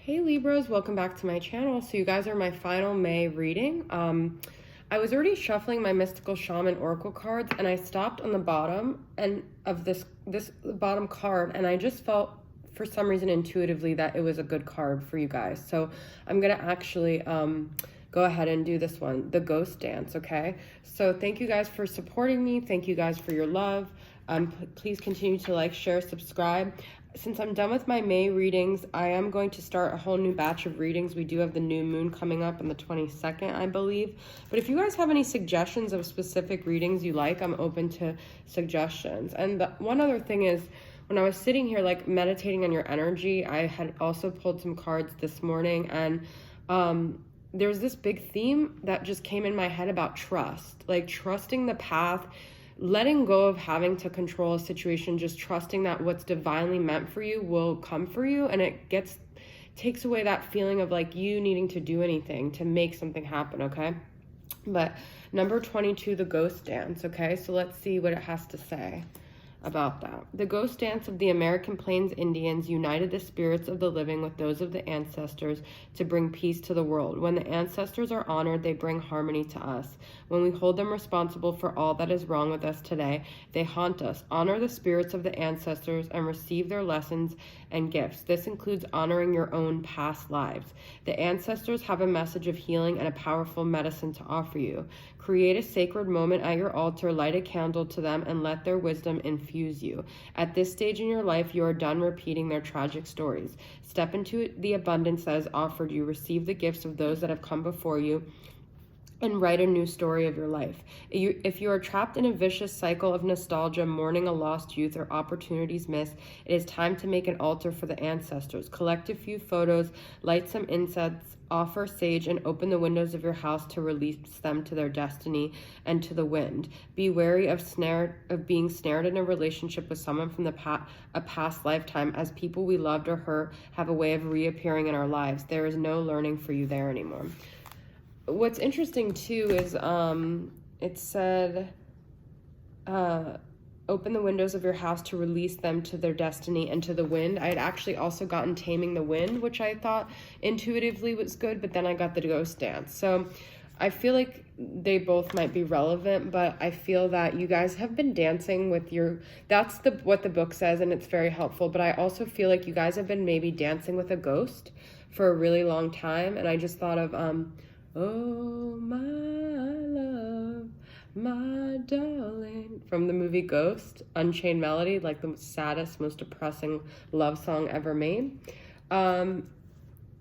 Hey Libras, welcome back to my channel. So you guys are my final May reading. I was already shuffling my Mystical Shaman Oracle cards and I stopped on the bottom and of this bottom card, and I just felt for some reason intuitively that it was a good card for you guys. So I'm gonna actually go ahead and do this one, the Ghost Dance, okay? So thank you guys for supporting me. Thank you guys for your love. Please continue to like, share, subscribe. Since I'm done with my May readings, I am going to start a whole new batch of readings. We do have the new moon coming up on the 22nd, I believe. But if you guys have any suggestions of specific readings you like, I'm open to suggestions. And one other thing is, when I was sitting here like meditating on your energy, I had also pulled some cards this morning, and there's this big theme that just came in my head about trust, like trusting the path, letting go of having to control a situation, just trusting that what's divinely meant for you will come for you. And it takes away that feeling of like you needing to do anything to make something happen, okay? But number 22, the Ghost Dance, okay? So let's see what it has to say about that. The Ghost Dance of the American Plains Indians united the spirits of the living with those of the ancestors to bring peace to the world. When the ancestors are honored, they bring harmony to us. When we hold them responsible for all that is wrong with us today, they haunt us. Honor the spirits of the ancestors and receive their lessons and gifts. This includes honoring your own past lives. The ancestors have a message of healing and a powerful medicine to offer you. Create a sacred moment at your altar, light a candle to them, and let their wisdom infuse you. At this stage in your life, you are done repeating their tragic stories. Step into the abundance that is offered you. Receive the gifts of those that have come before you, and write a new story of your life. If you are trapped in a vicious cycle of nostalgia, mourning a lost youth, or opportunities missed, it is time to make an altar for the ancestors. Collect a few photos, light some incense, offer sage, and open the windows of your house to release them to their destiny and to the wind. Be wary of being snared in a relationship with someone from a past lifetime, as people we loved or hurt have a way of reappearing in our lives. There is no learning for you there anymore. What's interesting too is it said open the windows of your house to release them to their destiny and to the wind. I had actually also gotten Taming the Wind, which I thought intuitively was good, but then I got the Ghost Dance. So I feel like they both might be relevant, but I feel that you guys have been dancing with that's what the book says, and it's very helpful. But I also feel like you guys have been maybe dancing with a ghost for a really long time. And I just thought of oh, my love, my darling, from the movie Ghost, Unchained Melody, like the saddest, most depressing love song ever made.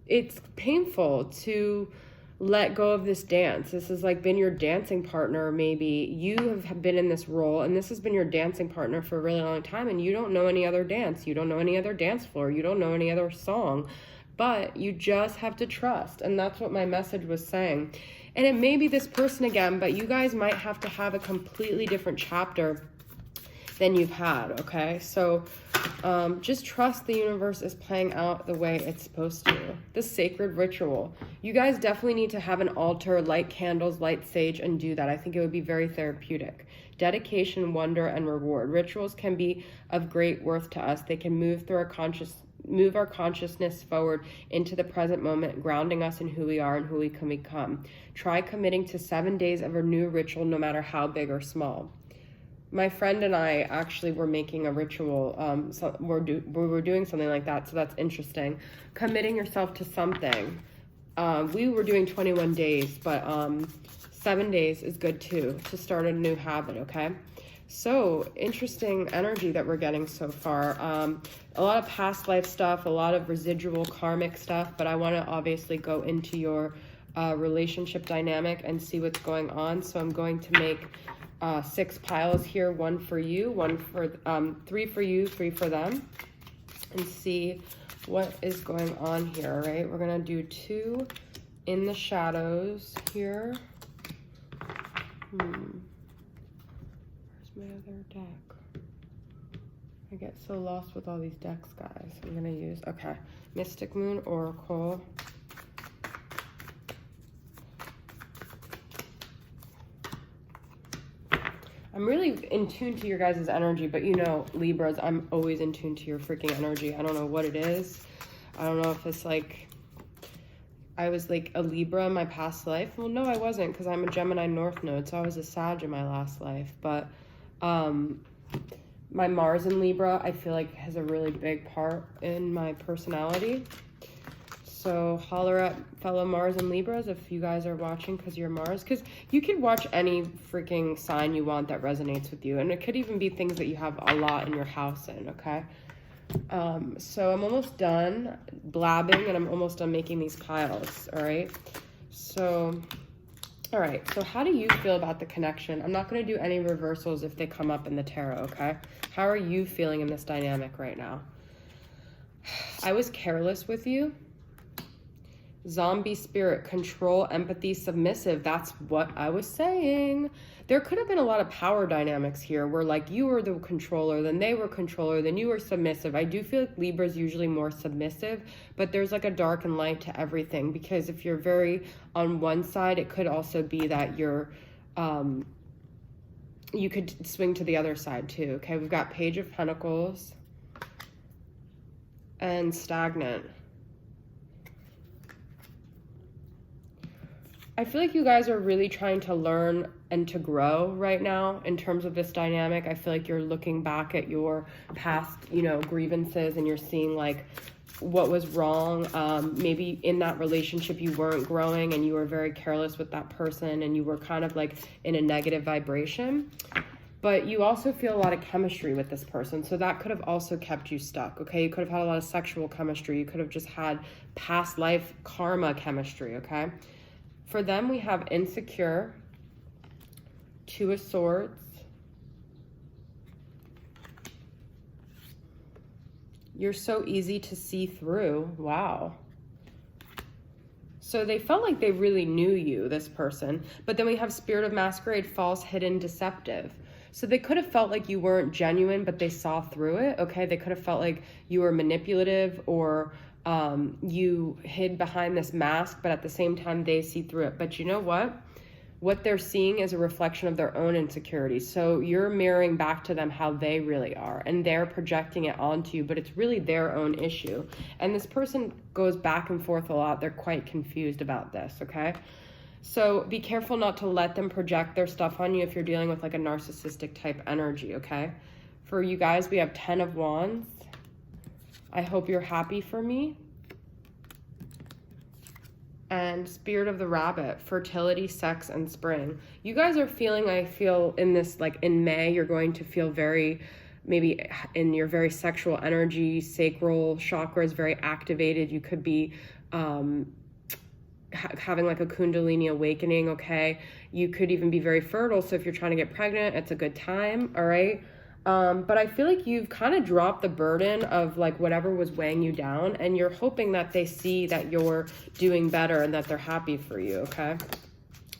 It's painful to let go of this dance. This has like been your dancing partner. Maybe you have been in this role and this has been your dancing partner for a really long time, and you don't know any other dance. You don't know any other dance floor. You don't know any other song. But you just have to trust. And that's what my message was saying. And it may be this person again, but you guys might have to have a completely different chapter than you've had, okay? So just trust the universe is playing out the way it's supposed to. The sacred ritual. You guys definitely need to have an altar, light candles, light sage, and do that. I think it would be very therapeutic. Dedication, wonder, and reward. Rituals can be of great worth to us. They can move our consciousness forward into the present moment, grounding us in who we are and who we can become. Try committing to 7 days of a new ritual, no matter how big or small. My friend and I actually were making a ritual. We were doing something like that, so that's interesting. Committing yourself to something. We were doing 21 days, but 7 days is good too, to start a new habit, okay? So interesting energy that we're getting so far. A lot of past life stuff, a lot of residual karmic stuff, but I want to obviously go into your relationship dynamic and see what's going on. So I'm going to make 6 piles here, 1 for you, 3 for you, 3 for them, and see what is going on here. All right, we're gonna do 2 in the shadows here. My other deck. I get so lost with all these decks, guys. I'm gonna use, okay, Mystic Moon Oracle. I'm really in tune to your guys' energy, but you know, Libras, I'm always in tune to your freaking energy. I don't know what it is. I don't know if it's like I was like a Libra in my past life. Well, no, I wasn't, because I'm a Gemini North Node, so I was a Sag in my last life. But my Mars in Libra, I feel like has a really big part in my personality. So holler at fellow Mars and Libras if you guys are watching because you're Mars. Because you could watch any freaking sign you want that resonates with you. And it could even be things that you have a lot in your house in, okay? So I'm almost done blabbing and I'm almost done making these piles, all right? So, all right. So how do you feel about the connection? I'm not going to do any reversals if they come up in the tarot, okay? How are you feeling in this dynamic right now? I was careless with you. Zombie spirit, control, empathy, submissive. That's what I was saying. There could have been a lot of power dynamics here where like you were the controller, then they were controller, then you were submissive. I do feel like Libra is usually more submissive, but there's like a dark and light to everything, because if you're very on one side, it could also be that you're, you could swing to the other side too. Okay, we've got Page of Pentacles and Stagnant. I feel like you guys are really trying to learn and to grow right now in terms of this dynamic. I feel like you're looking back at your past, you know, grievances, and you're seeing like what was wrong. Maybe in that relationship you weren't growing and you were very careless with that person and you were kind of like in a negative vibration. But you also feel a lot of chemistry with this person. So that could have also kept you stuck, okay? You could have had a lot of sexual chemistry. You could have just had past life karma chemistry, okay? For them, we have Insecure, Two of Swords. You're so easy to see through. Wow. So they felt like they really knew you, this person. But then we have Spirit of Masquerade, false, hidden, deceptive. So they could have felt like you weren't genuine, but they saw through it, okay? They could have felt like you were manipulative, or you hid behind this mask, but at the same time they see through it. But you know what? What they're seeing is a reflection of their own insecurities. So you're mirroring back to them how they really are, and they're projecting it onto you, but it's really their own issue. And this person goes back and forth a lot. They're quite confused about this, okay? So be careful not to let them project their stuff on you if you're dealing with like a narcissistic type energy, okay? For you guys, we have 10 of Wands. I hope you're happy for me. And Spirit of the Rabbit, fertility, sex, and spring. You guys are feeling, I feel in this, like in May, you're going to feel very, maybe in your very sexual energy, sacral chakra is very activated. You could be having like a Kundalini awakening, okay? You could even be very fertile. So if you're trying to get pregnant, it's a good time, all right? But I feel like you've kind of dropped the burden of like whatever was weighing you down, and you're hoping that they see that you're doing better and that they're happy for you, okay?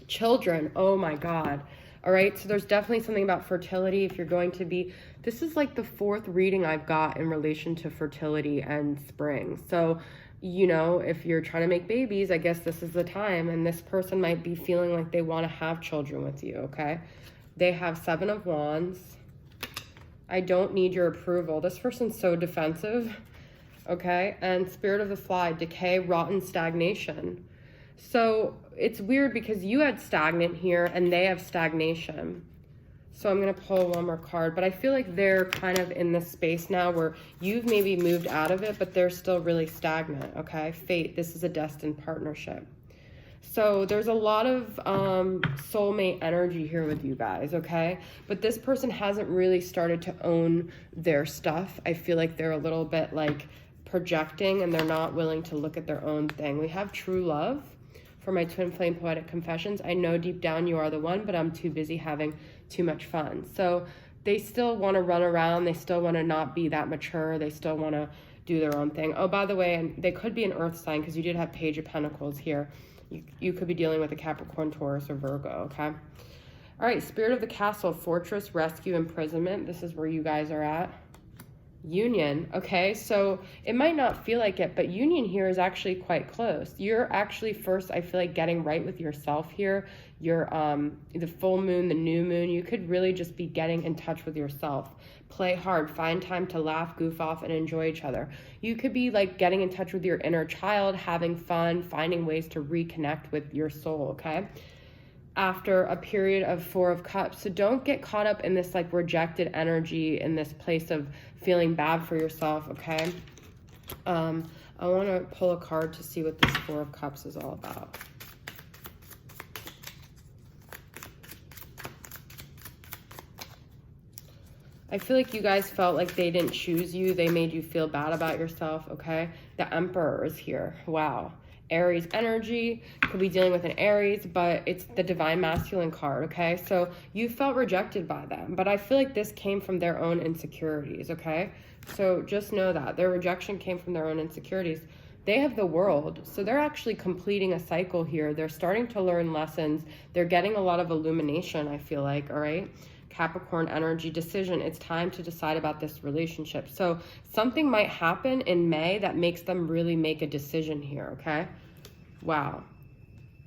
Children, oh my God. All right, so there's definitely something about fertility. If you're going to be, this is like the 4th reading I've got in relation to fertility and spring. So, you know, if you're trying to make babies, I guess this is the time, and this person might be feeling like they want to have children with you, okay? They have 7 of Wands. I don't need your approval. This person's so defensive, okay? And Spirit of the Fly, decay, rotten, stagnation. So it's weird because you had stagnant here and they have stagnation. So I'm going to pull one more card, but I feel like they're kind of in this space now where you've maybe moved out of it, but they're still really stagnant, okay? Fate, this is a destined partnership. So there's a lot of soulmate energy here with you guys, okay? But this person hasn't really started to own their stuff. I feel like they're a little bit like projecting and they're not willing to look at their own thing. We have true love for my twin flame poetic confessions. I know deep down you are the one, but I'm too busy having too much fun. So they still want to run around. They still want to not be that mature. They still want to do their own thing. Oh, by the way, and they could be an earth sign because you did have Page of Pentacles here. You could be dealing with a Capricorn, Taurus, or Virgo, okay? All right, Spirit of the Castle, fortress, rescue, imprisonment. This is where you guys are at. Union. Okay, so it might not feel like it, but union here is actually quite close. You're actually first, I feel like, getting right with yourself here. You're the full moon, the new moon, you could really just be getting in touch with yourself. Play hard, find time to laugh, goof off, and enjoy each other. You could be like getting in touch with your inner child, having fun, finding ways to reconnect with your soul. Okay, after a period of Four of Cups. So don't get caught up in this like rejected energy, in this place of feeling bad for yourself, okay? I want to pull a card to see what this Four of Cups is all about. I feel like you guys felt like they didn't choose you. They made you feel bad about yourself, okay? The Emperor is here. Wow. Aries energy, could be dealing with an Aries, but it's the divine masculine card, okay? So you felt rejected by them, but I feel like this came from their own insecurities, okay? So just know that their rejection came from their own insecurities. They have the World, so they're actually completing a cycle here. They're starting to learn lessons. They're getting a lot of illumination, I feel like, all right? Capricorn energy, decision. It's time to decide about this relationship. So something might happen in May that makes them really make a decision here, okay? Wow.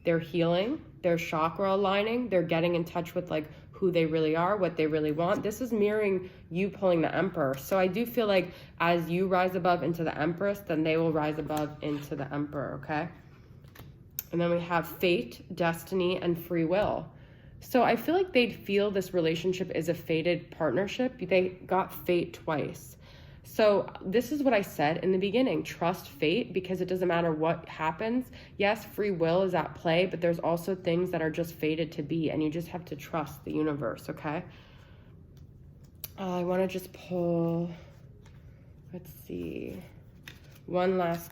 They're healing. They're chakra aligning. They're getting in touch with like who they really are, what they really want. This is mirroring you pulling the Emperor. So I do feel like as you rise above into the Empress, then they will rise above into the Emperor, okay? And then we have fate, destiny, and free will. So I feel like they'd feel this relationship is a fated partnership. They got fate twice. So this is what I said in the beginning. Trust fate, because it doesn't matter what happens. Yes, free will is at play, but there's also things that are just fated to be, and you just have to trust the universe, okay? I want to just pull, let's see, one last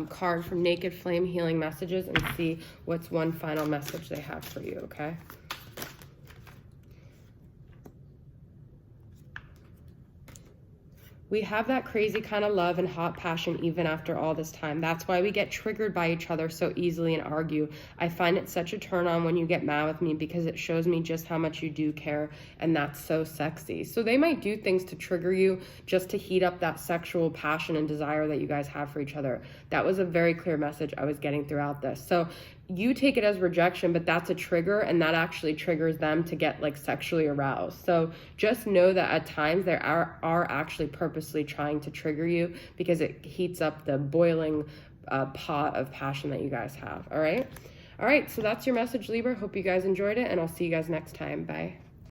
card from Naked Flame Healing Messages and see what's one final message they have for you, okay? We have that crazy kind of love and hot passion even after all this time. That's why we get triggered by each other so easily and argue. I find it such a turn on when you get mad with me because it shows me just how much you do care, and that's so sexy. So they might do things to trigger you just to heat up that sexual passion and desire that you guys have for each other. That was a very clear message I was getting throughout this. So you take it as rejection, but that's a trigger, and that actually triggers them to get like sexually aroused. So just know that at times they are actually purposely trying to trigger you because it heats up the boiling pot of passion that you guys have. All right, so that's your message, Libra. Hope you guys enjoyed it, and I'll see you guys next time. Bye.